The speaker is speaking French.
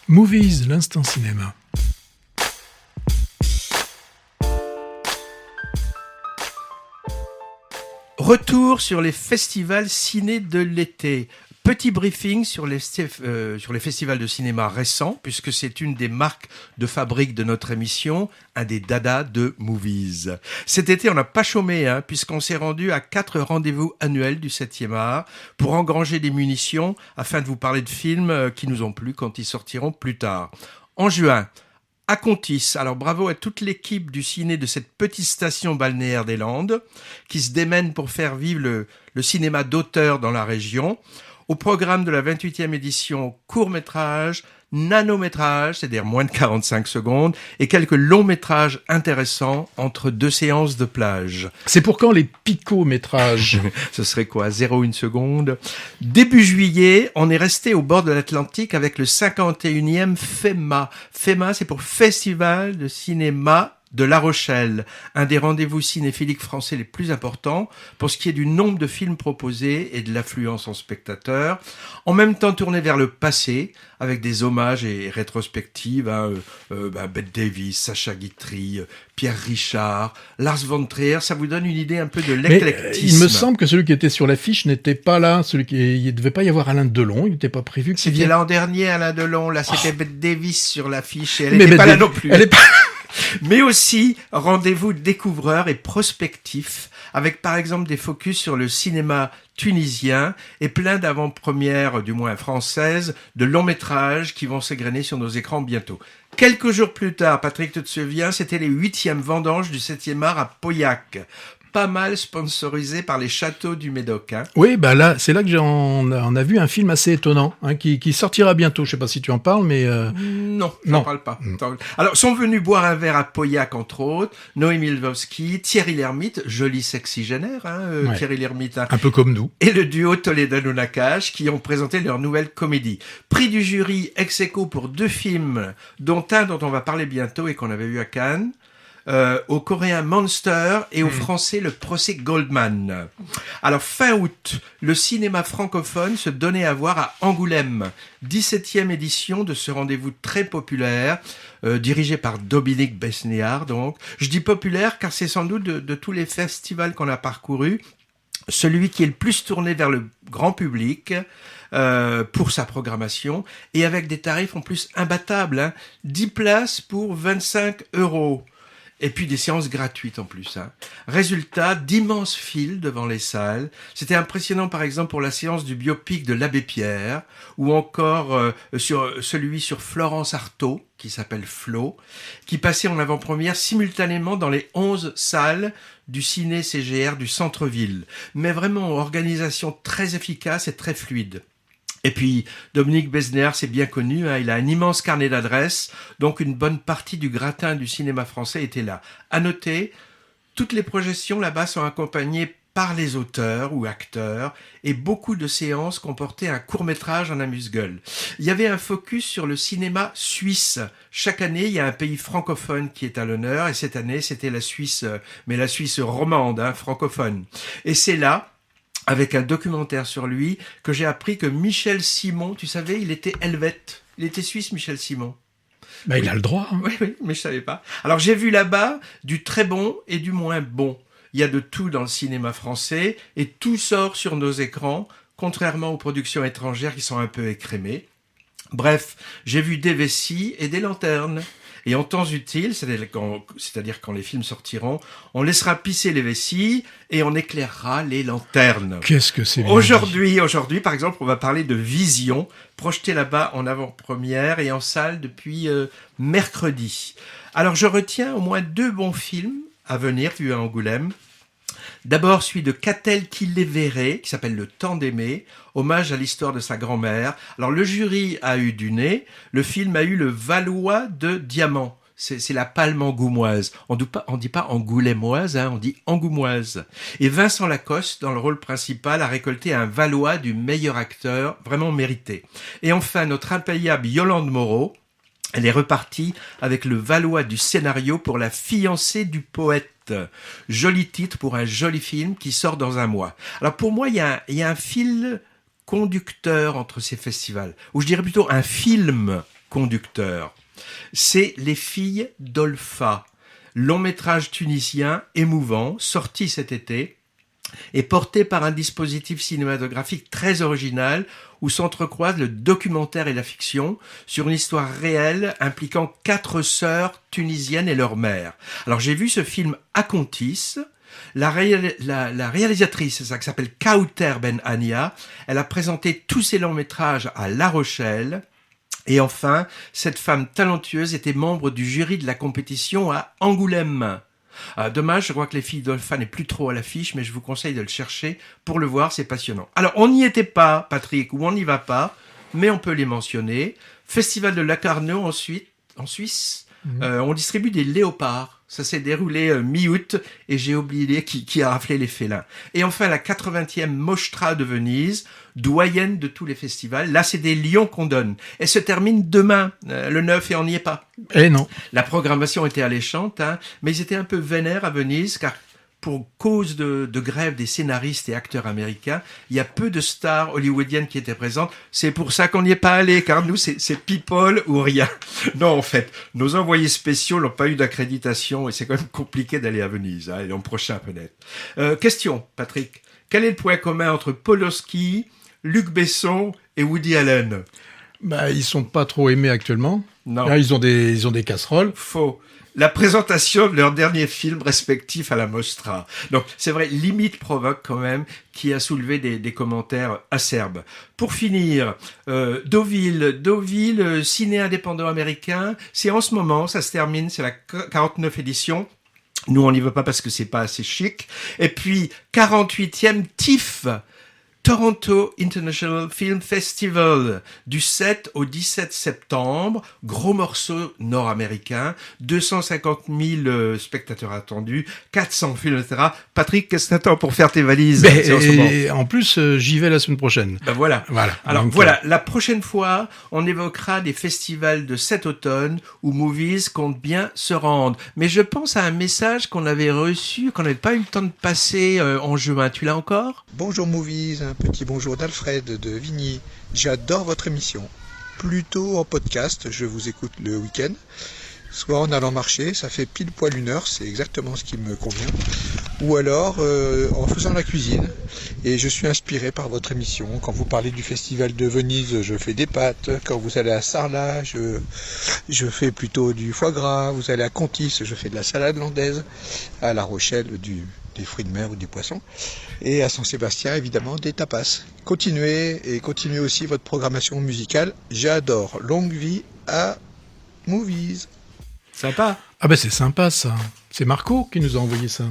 Movies, l'instant cinéma. Retour sur les festivals ciné de l'été. Petit briefing sur les festivals de cinéma récents, puisque c'est une des marques de fabrique de notre émission, un des dadas de Movies. Cet été, on n'a pas chômé, puisqu'on s'est rendu à 4 rendez-vous annuels du 7e art pour engranger des munitions afin de vous parler de films qui nous ont plu quand ils sortiront plus tard. En juin, à Contis, alors bravo à toute l'équipe du ciné de cette petite station balnéaire des Landes qui se démène pour faire vivre le cinéma d'auteur dans la région. Au programme de la 28e édition, court-métrage, nanométrage, c'est-à-dire moins de 45 secondes, et quelques longs-métrages intéressants entre 2 séances de plage. C'est pour quand les picométrages? Ce serait quoi, 0,1 seconde? Début juillet, on est resté au bord de l'Atlantique avec le 51e FEMA. FEMA, c'est pour Festival de cinéma de La Rochelle, un des rendez-vous cinéphiliques français les plus importants pour ce qui est du nombre de films proposés et de l'affluence en spectateurs, en même temps tourné vers le passé avec des hommages et rétrospectives à Bette Davis, Sacha Guitry, Pierre Richard, Lars von Trier. Ça vous donne une idée un peu de l'éclectisme. Il me semble que celui qui était sur l'affiche n'était pas là. Il ne devait pas y avoir Alain Delon. Il n'était pas prévu. C'était l'an dernier, Alain Delon. Là, c'était Bette Davis sur l'affiche et elle n'était pas là non plus. Elle est pas... Mais aussi rendez-vous découvreurs et prospectifs, avec par exemple des focus sur le cinéma tunisien et plein d'avant-premières, du moins françaises, de longs métrages qui vont s'égrener sur nos écrans bientôt. Quelques jours plus tard, Patrick, tu te souviens, c'était les 8e vendanges du 7e art à Pauillac. Pas mal sponsorisé par les châteaux du Médoc. Oui, là, c'est là que on a vu un film assez étonnant, qui sortira bientôt. Je sais pas si tu en parles, mais non, j'en parle pas. Alors, sont venus boire un verre à Pauillac, entre autres, Noémie Lvovsky, Thierry Lhermitte, joli sexygénaire, ouais. Thierry Lhermitte. Un peu comme nous. Et le duo Toledano-Nakache, qui ont présenté leur nouvelle comédie. Prix du jury ex aequo pour 2 films, dont un dont on va parler bientôt et qu'on avait vu à Cannes. Au coréen Monster et au français le procès Goldman. Alors fin août, le cinéma francophone se donnait à voir à Angoulême, 17e édition de ce rendez-vous très populaire, dirigé par Dominique Besnéard donc. Je dis populaire car c'est sans doute de tous les festivals qu'on a parcourus, celui qui est le plus tourné vers le grand public, pour sa programmation et avec des tarifs en plus imbattables, 10 places pour 25 €. Et puis des séances gratuites en plus. Résultat, d'immenses files devant les salles. C'était impressionnant par exemple pour la séance du biopic de l'Abbé Pierre, ou encore sur celui sur Florence Artaud, qui s'appelle Flo, qui passait en avant-première simultanément dans les 11 salles du ciné CGR du centre-ville. Mais vraiment, organisation très efficace et très fluide. Et puis, Dominique Besnéard, c'est bien connu, il a un immense carnet d'adresses, donc une bonne partie du gratin du cinéma français était là. À noter, toutes les projections là-bas sont accompagnées par les auteurs ou acteurs, et beaucoup de séances comportaient un court-métrage en amuse-gueule. Il y avait un focus sur le cinéma suisse. Chaque année, il y a un pays francophone qui est à l'honneur, et cette année, c'était la Suisse, mais la Suisse romande, francophone. Et c'est là, avec un documentaire sur lui, que j'ai appris que Michel Simon, tu savais, il était helvète. Il était suisse, Michel Simon. Il a le droit. Oui, mais je savais pas. Alors j'ai vu là-bas du très bon et du moins bon. Il y a de tout dans le cinéma français et tout sort sur nos écrans, contrairement aux productions étrangères qui sont un peu écrémées. Bref, j'ai vu des vessies et des lanternes. Et en temps utile, c'est-à-dire quand les films sortiront, on laissera pisser les vessies et on éclairera les lanternes. Qu'est-ce que c'est bien Aujourd'hui, par exemple, on va parler de Vision, projeté là-bas en avant-première et en salle depuis mercredi. Alors, je retiens au moins 2 bons films à venir, vus à Angoulême. D'abord, celui de Catel qui les verrait, qui s'appelle Le Temps d'aimer, hommage à l'histoire de sa grand-mère. Alors, le jury a eu du nez, le film a eu le Valois de Diamant. C'est la palme angoumoise. On dit pas angoulémoise, on dit angoumoise. Et Vincent Lacoste, dans le rôle principal, a récolté un Valois du meilleur acteur, vraiment mérité. Et enfin, notre impayable Yolande Moreau, elle est repartie avec le Valois du scénario pour La fiancée du poète. Joli titre pour un joli film qui sort dans un mois. Alors pour moi, il y a un fil conducteur entre ces festivals, ou je dirais plutôt un film conducteur. C'est Les filles d'Olfa, long métrage tunisien émouvant, sorti cet été, et porté par un dispositif cinématographique très original où s'entrecroisent le documentaire et la fiction sur une histoire réelle impliquant 4 sœurs tunisiennes et leur mère. Alors j'ai vu ce film à Contis. La réalisatrice, c'est ça, qui s'appelle Kauter Ben Ania, elle a présenté tous ses longs métrages à La Rochelle. Et enfin, cette femme talentueuse était membre du jury de la compétition à Angoulême. Dommage, je crois que Les filles d'Olfa n'est plus trop à l'affiche, mais je vous conseille de le chercher pour le voir, c'est passionnant. Alors, on n'y était pas, Patrick, ou on n'y va pas, mais on peut les mentionner. Festival de Locarno ensuite, en Suisse, on distribue des léopards. Ça s'est déroulé mi-août et j'ai oublié qui a raflé les félins. Et enfin, la 80e Mostra de Venise, doyenne de tous les festivals. Là, c'est des lions qu'on donne. Elle se termine demain, le 9, et on n'y est pas. Eh non. La programmation était alléchante, mais ils étaient un peu vénères à Venise, car pour cause de grève des scénaristes et acteurs américains, il y a peu de stars hollywoodiennes qui étaient présentes. C'est pour ça qu'on n'y est pas allé, car nous, c'est people ou rien. Non, en fait, nos envoyés spéciaux n'ont pas eu d'accréditation et c'est quand même compliqué d'aller à Venise, et l'an prochain peut-être. Question, Patrick. Quel est le point commun entre Poloski, Luc Besson et Woody Allen? Ils sont pas trop aimés actuellement. Non. Là, ils ont des casseroles. Faux. La présentation de leurs derniers films respectifs à la Mostra. Donc, c'est vrai, limite provoque quand même, qui a soulevé des commentaires acerbes. Pour finir, Deauville, ciné indépendant américain, c'est en ce moment, ça se termine, c'est la 49e édition. Nous, on n'y va pas parce que c'est pas assez chic. Et puis, 48e TIFF, Toronto International Film Festival, du 7 au 17 septembre, gros morceau nord-américain, 250 000 spectateurs attendus, 400 films, etc. Patrick, qu'est-ce que t'attends pour faire tes valises? En plus, j'y vais la semaine prochaine. Ben voilà. Alors donc, voilà, la prochaine fois, on évoquera des festivals de cet automne où Movies compte bien se rendre. Mais je pense à un message qu'on avait reçu, qu'on n'avait pas eu le temps de passer en juin. Tu l'as encore? Bonjour Movies, un petit bonjour d'Alfred de Vigny. J'adore votre émission. Plutôt en podcast, je vous écoute le week-end. Soit en allant marcher, ça fait pile poil 1 heure, c'est exactement ce qui me convient. Ou alors en faisant la cuisine. Et je suis inspiré par votre émission. Quand vous parlez du festival de Venise, je fais des pâtes. Quand vous allez à Sarlat, je fais plutôt du foie gras. Vous allez à Contis, je fais de la salade landaise. À La Rochelle, des fruits de mer ou du poisson. Et à Saint-Sébastien, évidemment, des tapas. Continuez aussi votre programmation musicale. J'adore. Longue vie à Movies. Sympa. C'est sympa ça. C'est Marco qui nous a envoyé ça.